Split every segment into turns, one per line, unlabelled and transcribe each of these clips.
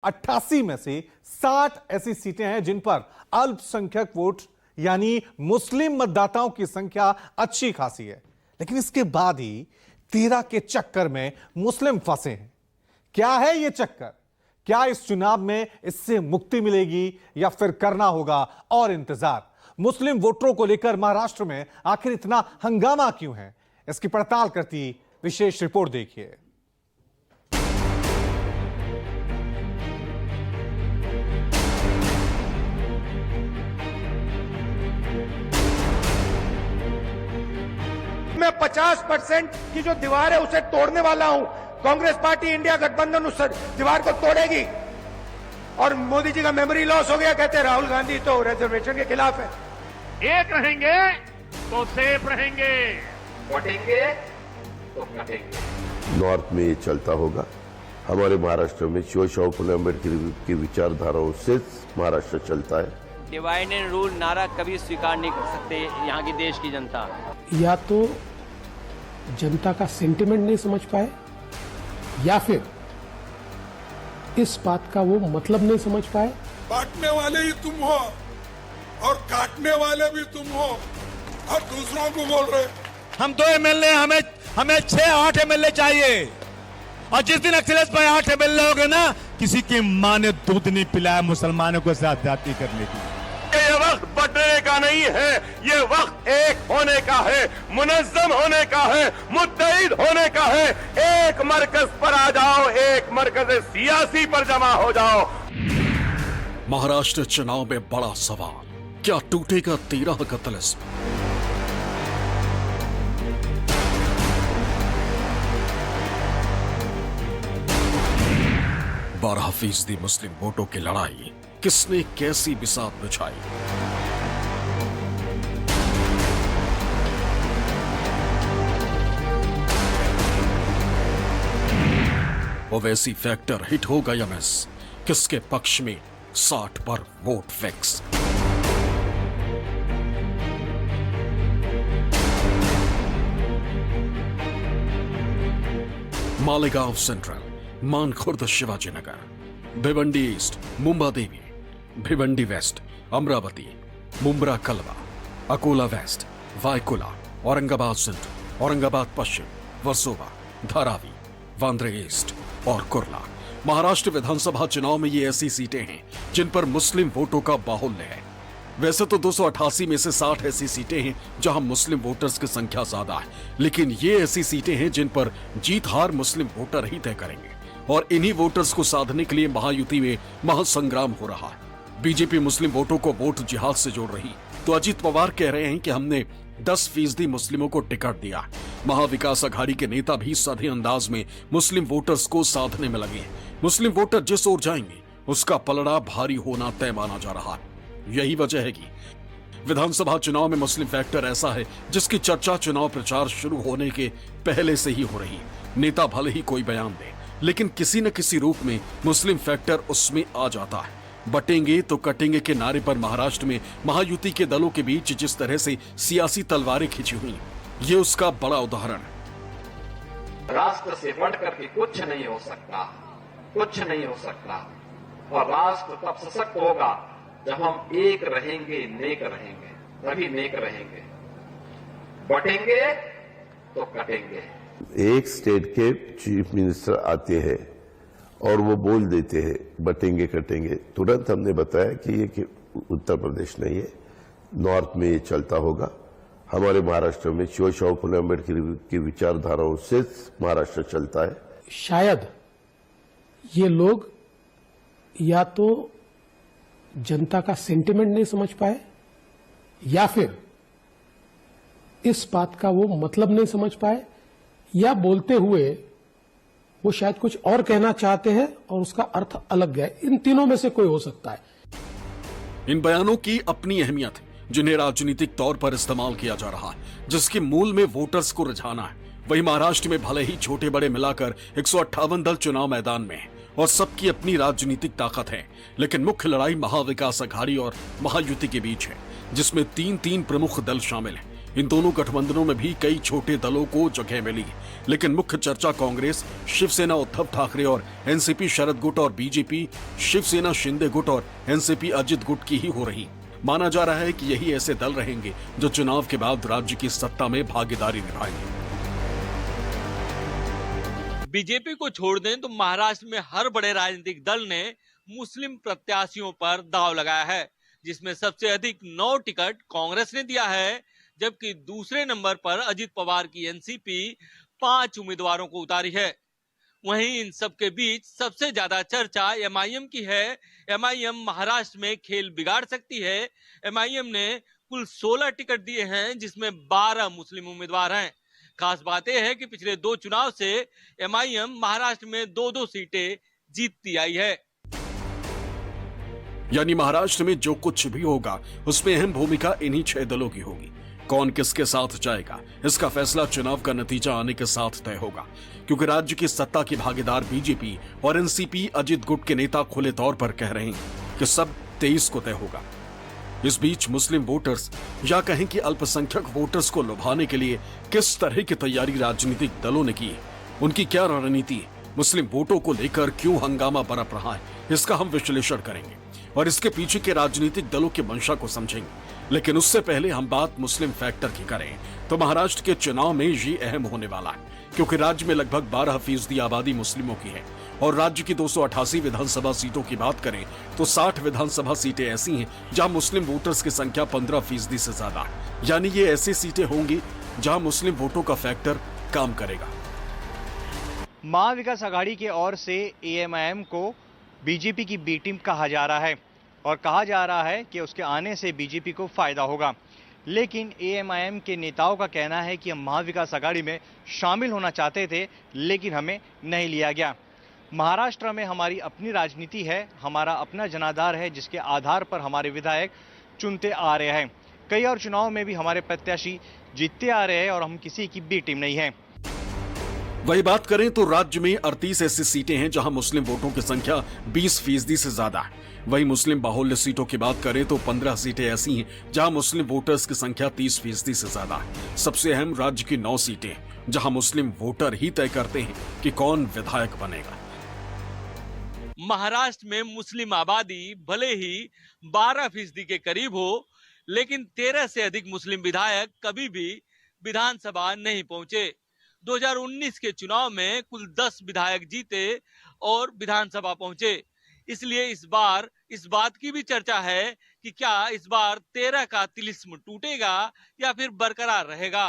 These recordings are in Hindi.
88 में से 60 ऐसी सीटें हैं जिन पर अल्पसंख्यक वोट यानी मुस्लिम मतदाताओं की संख्या अच्छी खासी है, लेकिन इसके बाद ही 13 के चक्कर में मुस्लिम फंसे हैं। क्या है यह चक्कर? क्या इस चुनाव में इससे मुक्ति मिलेगी या फिर करना होगा और इंतजार? मुस्लिम वोटरों को लेकर महाराष्ट्र में आखिर इतना हंगामा क्यों है, इसकी पड़ताल करती विशेष रिपोर्ट देखिए।
मैं 50% की जो दीवार है उसे तोड़ने वाला हूं। कांग्रेस पार्टी इंडिया गठबंधन उस दीवार को तोड़ेगी। और मोदी जी का मेमोरी लॉस हो गया, कहते हैं राहुल गांधी तो रिजर्वेशन के खिलाफ है।
एक रहेंगे तो सेफ रहेंगे,
बटेंगे तो कटेंगे।
नॉर्थ में ये चलता होगा। हमारे महाराष्ट्र में शिवशाहू फुले अम्बेडकर की विचारधाराओं से महाराष्ट्र चलता है।
डिवाइड एंड रूल नारा कभी स्वीकार नहीं कर सकते यहाँ की देश की जनता।
या तो जनता का सेंटिमेंट नहीं समझ पाए या फिर इस बात का वो मतलब नहीं समझ पाए।
बांटने वाले ही तुम हो और काटने वाले भी तुम हो और दूसरों को बोल रहे।
हम 2 एमएलए, हमें 6-8 एमएलए चाहिए। और जिस दिन अखिलेश भाई 8 एमएलए हो गए ना, किसी की मां ने दूध नहीं पिलाया मुसलमानों को ज्यादती करने की।
ये वक्त बटने का नहीं है, ये वक्त एक होने का है, मुनज़्ज़म होने का है, मुत्तहिद होने का है। एक मरकज पर आ जाओ, एक मरकज सियासी पर जमा हो जाओ।
महाराष्ट्र चुनाव में बड़ा सवाल, क्या टूटेगा 13 का तिलिस्म? बारह फीसदी मुस्लिम वोटों की लड़ाई किसने कैसी बिसात बिछाई? ओवैसी फैक्टर हिट होगा या मिस? किसके पक्ष में 60 पर vote fix? Malegaon central, Mankhurd Shivaji Nagar, Bhiwandi east Mumba Devi, Bhiwandi west Amravati, Mumbra Kalwa, Akola west Byculla, Aurangabad central, Aurangabad पश्चिम, वर्सोवा, धारावी, वांद्रे ईस्ट और कुर्ला। महाराष्ट्र विधानसभा चुनाव में ये ऐसी सीटें हैं जिन पर मुस्लिम वोटों का बाहुल्य है। वैसे तो 288 में से 60 ऐसी सीटें हैं जहां मुस्लिम वोटर्स की संख्या ज्यादा है, लेकिन ये ऐसी सीटें हैं जिन पर जीत हार मुस्लिम वोटर ही तय करेंगे। और इन्हीं वोटर्स को साधने के लिए महायुति में महासंग्राम हो रहा है। बीजेपी मुस्लिम वोटों को वोट जिहाद से जोड़ रही, तो अजीत पवार कह रहे हैं कि हमने 10% मुस्लिमों को टिकट दिया। महाविकास अघाड़ी के नेता भी साधे अंदाज में मुस्लिम वोटर्स को साधने में लगे हैं। मुस्लिम वोटर जिस ओर जाएंगे उसका पलड़ा भारी होना तय माना जा रहा है। यही वजह है कि विधानसभा चुनाव में मुस्लिम फैक्टर ऐसा है जिसकी चर्चा चुनाव प्रचार शुरू होने के पहले से ही हो रही है। नेता भले ही कोई बयान दे, लेकिन किसी न किसी रूप में मुस्लिम फैक्टर उसमें आ जाता है। बटेंगे तो कटेंगे के नारे पर महाराष्ट्र में महायुति के दलों के बीच जिस तरह से सियासी तलवारें खिंची हुई, ये उसका बड़ा उदाहरण है।
राष्ट्र से बढ़कर के कुछ नहीं हो सकता, कुछ नहीं हो सकता। और राष्ट्र तब सशक्त होगा जब हम एक रहेंगे, नेक रहेंगे, तभी नेक रहेंगे। बटेंगे तो कटेंगे।
एक स्टेट के चीफ मिनिस्टर आते हैं और वो बोल देते हैं बटेंगे कटेंगे, तुरंत हमने बताया कि ये उत्तर प्रदेश नहीं है, नॉर्थ में ये चलता होगा। हमारे महाराष्ट्र में शिवशाहू फुले अम्बेडकर की विचारधाराओं से महाराष्ट्र चलता है।
शायद ये लोग या तो जनता का सेंटिमेंट नहीं समझ पाए या फिर इस बात का वो मतलब नहीं समझ पाए, या बोलते हुए वो शायद कुछ और कहना चाहते हैं और उसका अर्थ अलग है। इन तीनों में से कोई हो सकता है।
इन बयानों की अपनी अहमियत है जिन्हें राजनीतिक तौर पर इस्तेमाल किया जा रहा है, जिसके मूल में वोटर्स को रिझाना है। वही महाराष्ट्र में भले ही छोटे बड़े मिलाकर 158 दल चुनाव मैदान में है और सबकी अपनी राजनीतिक ताकत है, लेकिन मुख्य लड़ाई महाविकास अघाड़ी और महायुति के बीच है, जिसमें 3 प्रमुख दल शामिल हैं। इन दोनों गठबंधनों में भी कई छोटे दलों को जगह मिली, लेकिन मुख्य चर्चा कांग्रेस, शिवसेना उद्धव ठाकरे और एनसीपी शरद गुट और बीजेपी शिवसेना शिंदे गुट और एनसीपी अजित गुट की ही हो रही। माना जा रहा है कि यही ऐसे दल रहेंगे जो चुनाव के बाद राज्य की सत्ता में भागीदारी निभाएंगे।
बीजेपी को छोड़ दें तो महाराष्ट्र में हर बड़े राजनीतिक दल ने मुस्लिम प्रत्याशियों पर दांव लगाया है, जिसमें सबसे अधिक 9 टिकट कांग्रेस ने दिया है, जबकि दूसरे नंबर पर अजित पवार की एनसीपी 5 उम्मीदवारों को उतारी है। वहीं इन सब के बीच सबसे ज्यादा चर्चा एमआईएम की है। एमआईएम महाराष्ट्र में खेल बिगाड़ सकती है। एमआईएम ने कुल 16 टिकट दिए हैं, जिसमें 12 मुस्लिम उम्मीदवार हैं। खास बात यह है कि पिछले 2 चुनाव से एमआईएम महाराष्ट्र में 2-2 सीटें जीतती आई है।
यानी महाराष्ट्र में जो कुछ भी होगा उसमें अहम भूमिका इन्हीं 6 दलों की होगी। कौन किसके साथ जाएगा, इसका फैसला चुनाव का नतीजा आने के साथ तय होगा, क्योंकि राज्य की सत्ता की भागीदार बीजेपी और एनसीपी अजित गुट के नेता खुले तौर पर कह रहे हैं कि सब 23 को तय होगा। इस बीच मुस्लिम वोटर्स या कहें कि अल्पसंख्यक वोटर्स को लुभाने के लिए किस तरह की तैयारी राजनीतिक दलों ने की, उनकी क्या रणनीति, मुस्लिम वोटों को लेकर क्यों हंगामा बरप रहा है, इसका हम विश्लेषण करेंगे और इसके पीछे के राजनीतिक दलों की मंशा को समझेंगे। लेकिन उससे पहले हम बात मुस्लिम फैक्टर की करें तो महाराष्ट्र के चुनाव में ये अहम होने वाला है, क्योंकि राज्य में लगभग 12% आबादी मुस्लिमों की है और राज्य की 288 विधानसभा सीटों की बात करें तो 60 विधानसभा सीटें ऐसी हैं जहां मुस्लिम वोटर्स की संख्या 15% से ज्यादा है। यानी ये ऐसी सीटें होंगी जहां मुस्लिम वोटों का फैक्टर काम करेगा।
महाविकास आघाड़ी की ओर से एएमआईएम को बीजेपी की बी टीम कहा जा रहा है और कहा जा रहा है कि उसके आने से बीजेपी को फायदा होगा। लेकिन एएमआईएम के नेताओं का कहना है कि हम महाविकास आघाड़ी में शामिल होना चाहते थे, लेकिन हमें नहीं लिया गया। महाराष्ट्र में हमारी अपनी राजनीति है, हमारा अपना जनाधार है, जिसके आधार पर हमारे विधायक चुनते आ रहे हैं। कई और चुनाव में भी हमारे प्रत्याशी जीतते आ रहे हैं और हम किसी की बी टीम नहीं है।
वही बात करें तो राज्य में 38 ऐसी सीटें हैं जहां मुस्लिम वोटों की संख्या 20% से ज्यादा है। वही मुस्लिम बाहुल्य सीटों की बात करें तो 15 सीटें ऐसी हैं जहां मुस्लिम वोटर्स की संख्या 30% से ज्यादा है। सबसे अहम राज्य की 9 सीटें जहां मुस्लिम वोटर ही तय करते हैं कि कौन विधायक बनेगा।
महाराष्ट्र में मुस्लिम आबादी भले ही 12% के करीब हो, लेकिन 13 से अधिक मुस्लिम विधायक कभी भी विधानसभा नहीं पहुंचे। 2019 के चुनाव में कुल 10 विधायक जीते और विधानसभा पहुंचे। इसलिए इस बार इस बात की भी चर्चा है कि क्या इस बार 13 का तिलिस्म टूटेगा या फिर बरकरार रहेगा।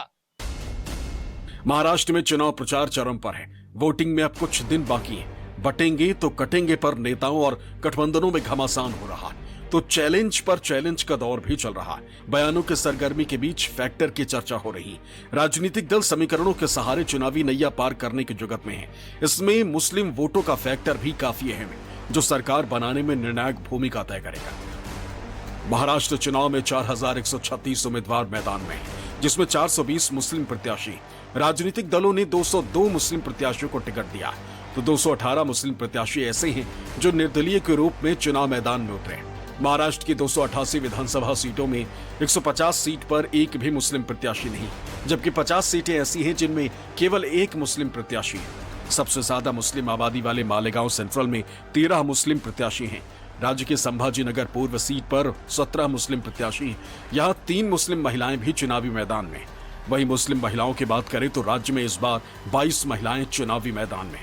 महाराष्ट्र में चुनाव प्रचार चरम पर है। वोटिंग में अब कुछ दिन बाकी है। बटेंगे तो कटेंगे पर नेताओं और गठबंधनों में घमासान हो रहा है, तो चैलेंज पर चैलेंज का दौर भी चल रहा है। बयानों के सरगर्मी के बीच फैक्टर की चर्चा हो रही। राजनीतिक दल समीकरणों के सहारे चुनावी नैया पार करने की जुगत में है। इसमें मुस्लिम वोटों का फैक्टर भी काफी अहम है, जो सरकार बनाने में निर्णायक भूमिका तय करेगा। महाराष्ट्र चुनाव में 4136 उम्मीदवार मैदान में हैं, जिसमें 420 मुस्लिम प्रत्याशी। राजनीतिक दलों ने 202 मुस्लिम प्रत्याशियों को टिकट दिया, तो 218 मुस्लिम प्रत्याशी ऐसे हैं जो निर्दलीय के रूप में चुनाव मैदान में उतरे। महाराष्ट्र की 288 विधानसभा सीटों में 150 सीट पर एक भी मुस्लिम प्रत्याशी नहीं, जबकि 50 सीटें ऐसी हैं जिनमें केवल एक मुस्लिम प्रत्याशी है। सबसे ज्यादा मुस्लिम आबादी वाले मालेगांव सेंट्रल में 13 मुस्लिम प्रत्याशी हैं। राज्य के संभाजी नगर पूर्व सीट पर 17 मुस्लिम प्रत्याशी हैं। यहाँ 3 मुस्लिम महिलाएं भी चुनावी मैदान में। वहीं मुस्लिम महिलाओं की बात करें तो राज्य में इस बार 22 महिलाएं चुनावी मैदान में।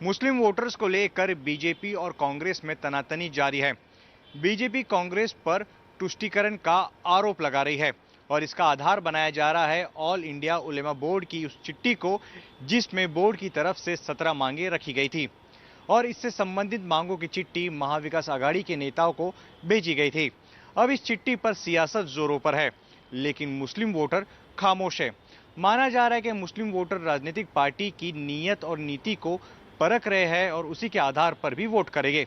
मुस्लिम वोटर्स को लेकर बीजेपी और कांग्रेस में तनातनी जारी है। बीजेपी कांग्रेस पर तुष्टीकरण का आरोप लगा रही है और इसका आधार बनाया जा रहा है ऑल इंडिया उलेमा बोर्ड की उस चिट्ठी को, जिसमें बोर्ड की तरफ से 17 मांगे रखी गई थी और इससे संबंधित मांगों की चिट्ठी महाविकास आघाड़ी के नेताओं को भेजी गई थी। अब इस चिट्ठी पर सियासत जोरों पर है, लेकिन मुस्लिम वोटर खामोश है। माना जा रहा है कि मुस्लिम वोटर राजनीतिक पार्टी की नीयत और नीति को परख रहे हैं और उसी के आधार पर भी वोट करेंगे।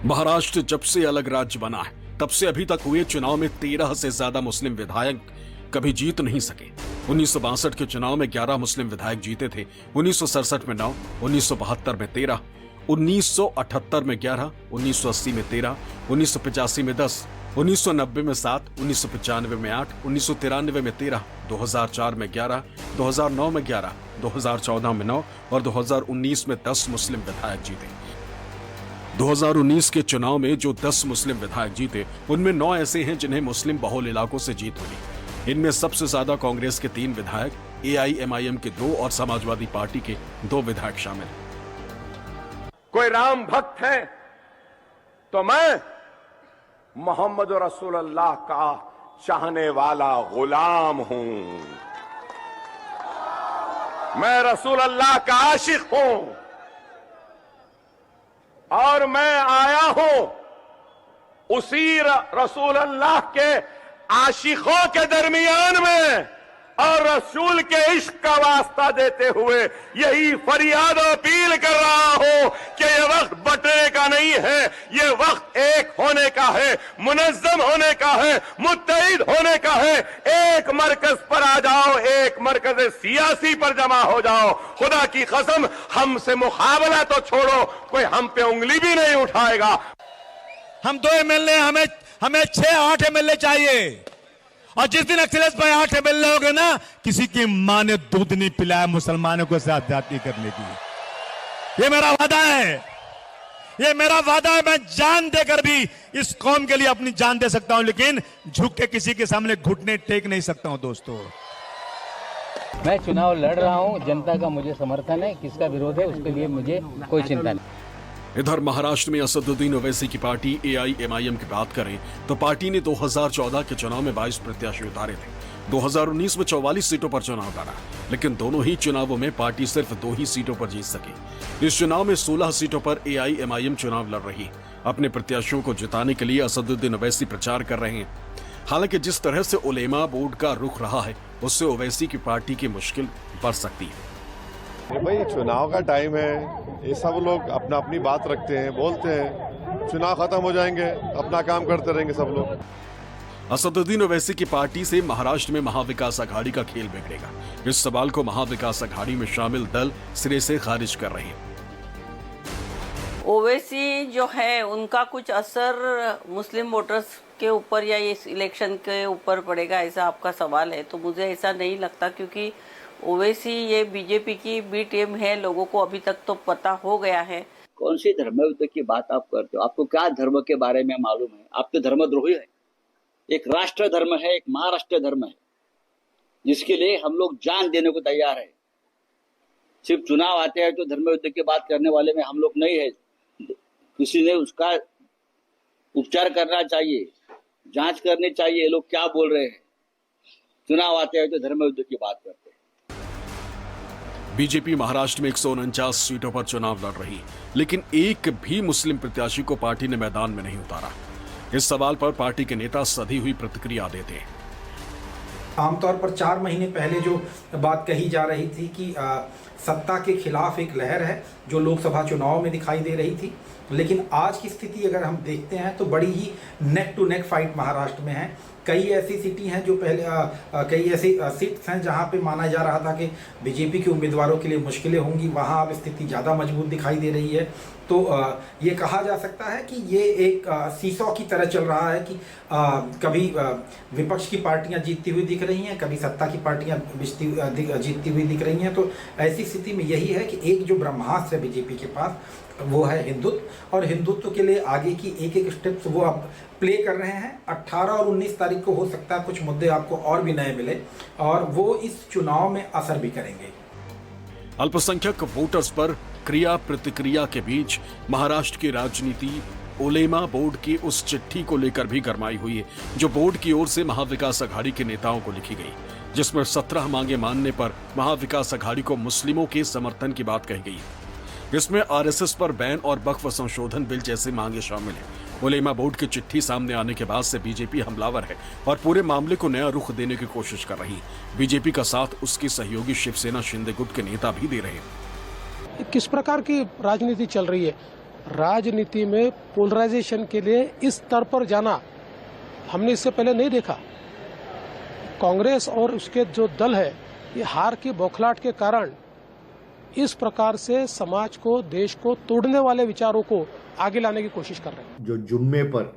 महाराष्ट्र जब से अलग राज्य बना है तब से अभी तक हुए चुनाव में 13 से ज्यादा मुस्लिम विधायक कभी जीत नहीं सके। 1962 के चुनाव में 11 मुस्लिम विधायक जीते थे, 1967 में 9, 1972 में 13, 1978 में 11, 1980 में 13, 1985 में 10, 1990 में 7, 1995 में 8, 1993 में 13, 2004 में 11, 2009 में 11, 2014 में 9 और 2019 में 10 मुस्लिम विधायक जीते। 2019 के चुनाव में जो 10 मुस्लिम विधायक जीते, उनमें 9 ऐसे हैं जिन्हें मुस्लिम बहुल इलाकों से जीत हुई। इनमें सबसे ज्यादा कांग्रेस के 3 विधायक, AIMIM के 2 और समाजवादी पार्टी के 2 विधायक शामिल हैं।
कोई राम भक्त है तो मैं मोहम्मद रसूल अल्लाह का चाहने वाला गुलाम हूं। मैं रसूल अल्लाह का आशिक हूं और मैं आया हूं उसी रसूल अल्लाह के आशिकों के दरमियान में और रसूल के इश्क का वास्ता देते हुए यही फरियाद और अपील कर रहा हूं कि ये वक्त बटने का नहीं है, ये वक्त एक होने का है, मुनज्जम होने का है, मुत्तहिद होने का है। एक मरकज पर आ जाओ, एक मरकज सियासी पर जमा हो जाओ। खुदा की कसम, हमसे मुकाबला तो छोड़ो, कोई हम पे उंगली भी नहीं उठाएगा।
हम 2 MLA, हमें 6-8 MLA चाहिए। और जिस दिन अखिलेश भाई 8 MLA हो गए ना, किसी की मां ने दूध नहीं पिलाया मुसलमानों को ज्यादती करने की। ये मेरा वादा है, ये मेरा वादा है। मैं जान देकर भी इस कौम के लिए अपनी जान दे सकता हूं, लेकिन झुक के किसी के सामने घुटने टेक नहीं सकता हूं। दोस्तों,
मैं चुनाव लड़ रहा हूं, जनता का मुझे समर्थन है, किसका विरोध है उसके लिए मुझे कोई चिंता नहीं।
इधर महाराष्ट्र में असदुद्दीन ओवैसी की पार्टी AIMIM की बात करें तो पार्टी ने 2014 के चुनाव में 22 प्रत्याशी उतारे थे। 2019 में 44 सीटों पर चुनाव लड़ा, लेकिन दोनों ही चुनावों में पार्टी सिर्फ 2 ही सीटों पर जीत सकी। इस चुनाव में 16 सीटों पर AIMIM चुनाव लड़ रही। अपने प्रत्याशियों को जिताने के लिए असदुद्दीन ओवैसी प्रचार कर रहे हैं। हालांकि जिस तरह से उलेमा बोर्ड का रुख रहा है, उससे ओवैसी की पार्टी की मुश्किल बढ़ सकती है।
भाई चुनाव का टाइम है, ये सब लोग अपना अपनी बात रखते हैं, बोलते हैं, चुनाव खत्म हो जाएंगे, अपना काम करते रहेंगे सब लोग।
असदुद्दीन ओवैसी की पार्टी से महाराष्ट्र में महाविकास आघाड़ी का खेल बिगड़ेगा। इस सवाल को महाविकास आघाड़ी में शामिल दल सिरे से खारिज कर रहे हैं।
ओवैसी जो है उनका कुछ असर मुस्लिम वोटर्स के ऊपर या इस इलेक्शन के ऊपर पड़ेगा, ऐसा आपका सवाल है। तो मुझे ऐसा नहीं लगता, क्योंकि ओवैसी ये बीजेपी की बी टीम है, लोगों को अभी तक तो पता हो गया है।
कौन सी धर्म युद्ध की बात आप करते हो? आपको क्या धर्म के बारे में मालूम है? आप तो धर्मद्रोही है। एक राष्ट्र धर्म है, एक महाराष्ट्र धर्म है, जिसके लिए हम लोग जान देने को तैयार है। सिर्फ चुनाव आते हैं तो धर्म युद्ध की बात करने वाले में हम लोग नहीं है। किसी ने उसका उपचार करना चाहिए, जांच करनी चाहिए, ये लोग क्या बोल रहे हैं। चुनाव आते हैं तो धर्म युद्ध की बात करते हैं।
बीजेपी महाराष्ट्र में 149 सीटों पर चुनाव लड़ रही, लेकिन एक भी मुस्लिम प्रत्याशी को पार्टी ने मैदान में नहीं उतारा। इस सवाल पर पार्टी के नेता सधी हुई प्रतिक्रिया देते हैं।
आमतौर पर 4 महीने पहले जो बात कही जा रही थी कि सत्ता के खिलाफ एक लहर है जो लोकसभा चुनाव में दिखाई दे रही थी, लेकिन आज की स्थिति अगर हम देखते हैं तो बड़ी ही neck to neck fight Maharashtra में है। कई ऐसी सीटें हैं जो पहले कई ऐसी सीट्स हैं जहां पे माना जा रहा था कि बीजेपी के उम्मीदवारों के लिए मुश्किलें होंगी, वहां अब स्थिति ज़्यादा मजबूत दिखाई दे रही है। तो ये कहा जा सकता है कि ये एक सीसॉ की तरह चल रहा है कि कभी विपक्ष की पार्टियां जीतती हुई दिख रही हैं, कभी सत्ता की पार्टियां जीतती हुई दिख रही हैं। तो ऐसी स्थिति में यही है कि एक जो ब्रह्मास्त्र है बीजेपी के पास, वो है हिंदुत्व, और हिंदुत्व के लिए आगे की एक एक स्टेप्स वो अब प्ले कर रहे हैं। 18 और 19 तारीख को हो सकता है कुछ मुद्दे आपको और भी नए मिले और वो इस चुनाव में असर भी करेंगे।
अल्पसंख्यक वोटर्स पर क्रिया प्रतिक्रिया के बीच महाराष्ट्र की राजनीति उलेमा बोर्ड की उस चिट्ठी को लेकर भी गरमाई हुई है, जो बोर्ड की ओर से महाविकास आघाड़ी के नेताओं को लिखी गई, जिसमें 17 मांगे मानने पर महाविकास आघाड़ी को मुस्लिमों के समर्थन की बात कही गई। इसमें आरएसएस पर बैन और वक्फ संशोधन बिल जैसे मांगे शामिल हैं। उलेमा बोर्ड की चिट्ठी सामने आने के बाद से बीजेपी हमलावर है और पूरे मामले को नया रुख देने की कोशिश कर रही। बीजेपी का साथ उसकी सहयोगी शिवसेना शिंदे गुट के नेता भी दे रहे हैं।
किस प्रकार की राजनीति चल रही है? राजनीति में पोलराइजेशन के लिए इस स्तर पर जाना हमने इससे पहले नहीं देखा। कांग्रेस और उसके जो दल है, ये हार की बौखलाहट के कारण इस प्रकार से समाज को, देश को तोड़ने वाले विचारों को आगे लाने की कोशिश कर रहे हैं।
जो जुम्मे पर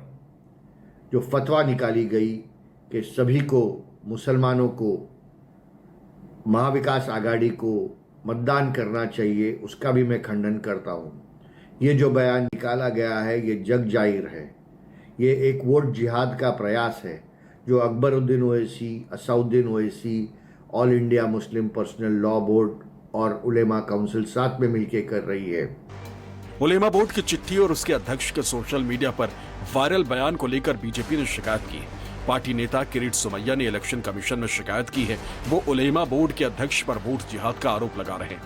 जो फतवा निकाली गई कि सभी को, मुसलमानों को, महाविकास आघाड़ी को मतदान करना चाहिए, उसका भी मैं खंडन करता हूँ। ये जो बयान निकाला गया है ये जग जाहिर है, ये एक वोट जिहाद का प्रयास है जो Akbaruddin Owaisi, Asaduddin Owaisi, all India Muslim personal law board और उलेमा काउंसिल साथ में मिलकर कर रही है।
उलेमा बोर्ड की चिट्ठी और उसके अध्यक्ष के सोशल मीडिया पर वायरल बयान को लेकर बीजेपी ने शिकायत की। पार्टी नेता किरीट सोमैया ने इलेक्शन कमीशन में शिकायत की है। वो उलेमा बोर्ड के अध्यक्ष पर वोट जिहाद का आरोप लगा रहे हैं।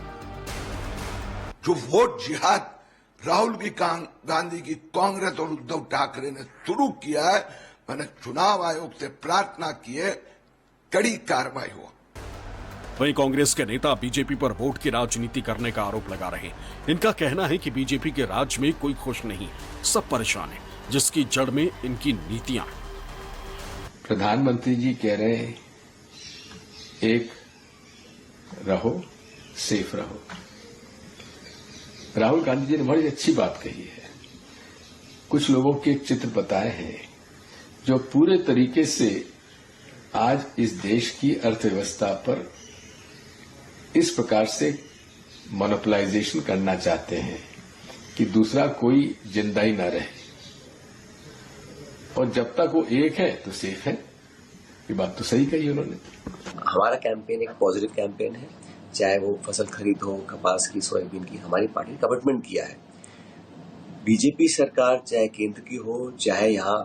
जो वोट जिहाद राहुल गांधी की कांग्रेस और उद्धव ठाकरे ने शुरू किया है, मैंने चुनाव आयोग से प्रार्थना की है कड़ी कार्रवाई हो।
वहीं कांग्रेस के नेता बीजेपी पर वोट की राजनीति करने का आरोप लगा रहे हैं। इनका कहना है कि बीजेपी के राज में कोई खुश नहीं, सब परेशान है, जिसकी जड़ में इनकी नीतियां हैं।
प्रधानमंत्री जी कह रहे हैं एक रहो, सेफ रहो। राहुल गांधी जी ने बड़ी अच्छी बात कही है। कुछ लोगों के एक चित्र बताए हैं जो पूरे तरीके से आज इस देश की अर्थव्यवस्था पर इस प्रकार से मोनोपोलाइजेशन करना चाहते हैं कि दूसरा कोई जिंदा ही ना रहे, और जब तक वो एक है तो सेफ है। ये बात तो सही कही उन्होंने।
हमारा कैंपेन एक पॉजिटिव कैंपेन है, चाहे वो फसल खरीद हो, कपास की, सोयाबीन की, हमारी पार्टी ने कमिटमेंट किया है। बीजेपी सरकार चाहे केंद्र की हो, चाहे यहाँ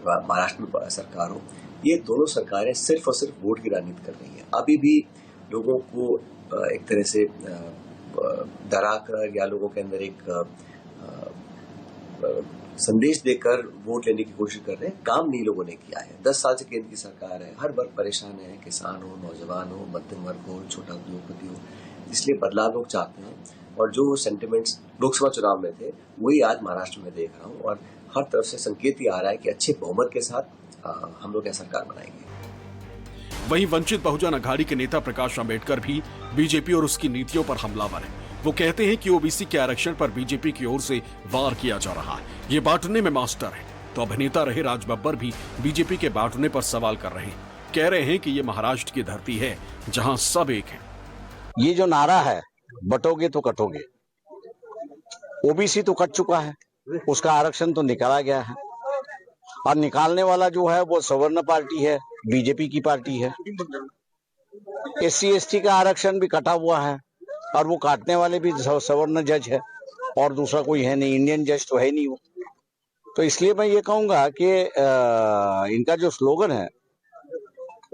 महाराष्ट्र में सरकार हो, ये दोनों सरकारें सिर्फ और सिर्फ वोट की राजनीति कर रही है। अभी भी लोगों को एक तरह से डराकर या लोगों के अंदर एक संदेश देकर वोट लेने की कोशिश कर रहे हैं। काम नहीं लोगों ने किया है। 10 साल से केंद्र की सरकार है, हर वर्ग परेशान है, किसान हो, नौजवान हो, मध्यम वर्ग हो, छोटा उद्योगपति हो, इसलिए बदलाव लोग चाहते हैं। और जो सेंटिमेंट्स लोकसभा चुनाव में थे वही आज महाराष्ट्र में देख रहा हूँ, और हर तरफ से संकेत ही आ रहा है कि अच्छे बहुमत के साथ हम लोग यह सरकार बनाएंगे।
वहीं वंचित बहुजन अघाड़ी के नेता प्रकाश अंबेडकर भी बीजेपी और उसकी नीतियों पर हमलावर हैं। वो कहते हैं कि ओबीसी के आरक्षण पर बीजेपी की ओर से वार किया जा रहा है, ये बांटने में मास्टर है। तो अभिनेता रहे राज बब्बर भी बीजेपी के बांटने पर सवाल कर रहे हैं। कह रहे हैं कि ये महाराष्ट्र की धरती है जहां सब एक है।
ये जो नारा है बटोगे तो कटोगे, ओबीसी तो कट चुका है, उसका आरक्षण तो निकाला गया है, और निकालने वाला जो है वो सवर्ण पार्टी है, बीजेपी की पार्टी है। SC ST का आरक्षण भी कटा हुआ है, और वो काटने वाले भी सवर्ण जज है, और दूसरा कोई है नहीं, इंडियन जज तो है नहीं वो। तो इसलिए मैं ये कहूंगा कि इनका जो स्लोगन है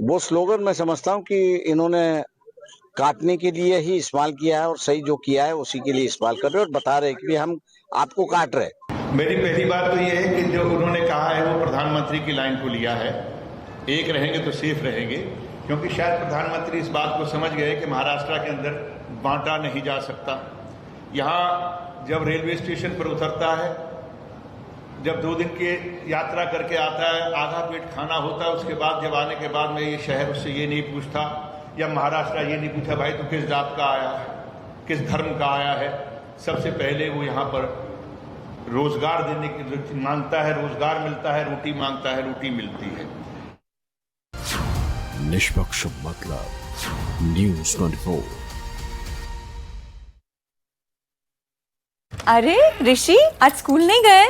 वो स्लोगन मैं समझता हूं कि इन्होंने काटने के लिए ही इस्तेमाल किया है, और सही जो किया है उसी के लिए इस्तेमाल कर रहे हैं, और बता रहे हैं कि हम आपको काट रहे।
मेरी पहली बात तो ये है कि जो उन्होंने कहा है वो प्रधानमंत्री की लाइन को लिया है, एक रहेंगे तो सेफ रहेंगे, क्योंकि शायद प्रधानमंत्री इस बात को समझ गए कि महाराष्ट्र के अंदर बांटा नहीं जा सकता। यहाँ जब रेलवे स्टेशन पर उतरता है, जब 2 दिन की यात्रा करके आता है, आधा पेट खाना होता है, उसके बाद जब आने के बाद में ये शहर उससे ये नहीं पूछता, या महाराष्ट्र ये नहीं पूछा भाई तू किस जात का आया है, किस धर्म का आया है। सबसे पहले वो यहाँ पर रोजगार देने की मांगता है, रोजगार मिलता है, रोटी मांगता है, रोटी मिलती है।
निष्पक्ष मतलब न्यूज़ 24।
अरे ऋषि, आज स्कूल नहीं गए?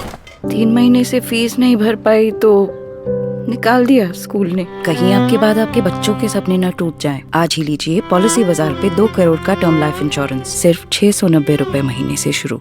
3 महीने से फीस नहीं भर पाई तो निकाल दिया स्कूल ने। कहीं आपके बाद आपके बच्चों के सपने न टूट जाएं। आज ही लीजिए पॉलिसी बाजार पे 2 करोड़ का टर्म लाइफ इंश्योरेंस, सिर्फ 690 रुपए महीने से शुरू।